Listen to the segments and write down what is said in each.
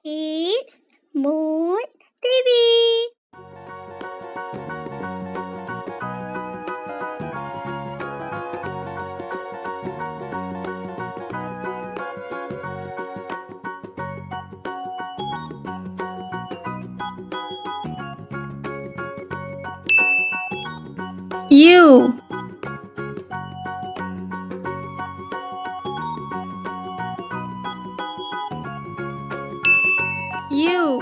Kids Mood TV. U U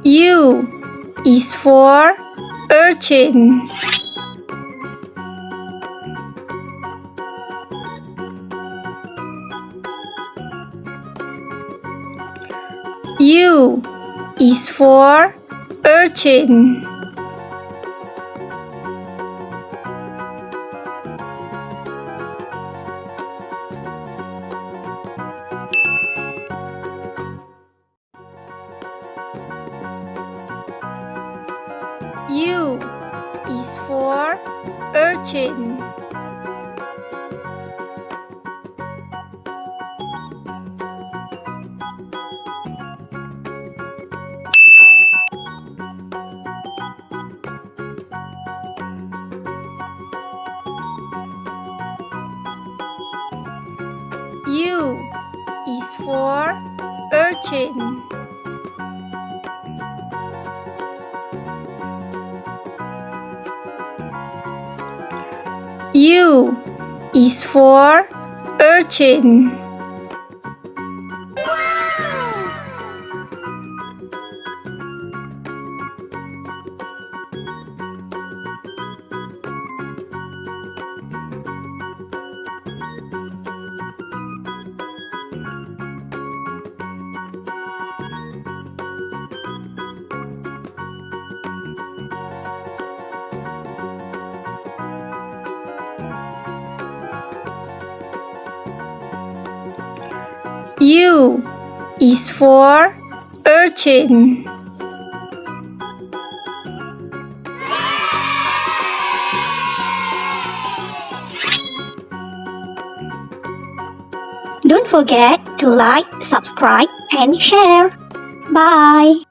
U is for urchin. U is for urchin. U is for urchin. U is for urchin. U is for urchin. U is for urchin. Don't forget to like, subscribe, and share. Bye.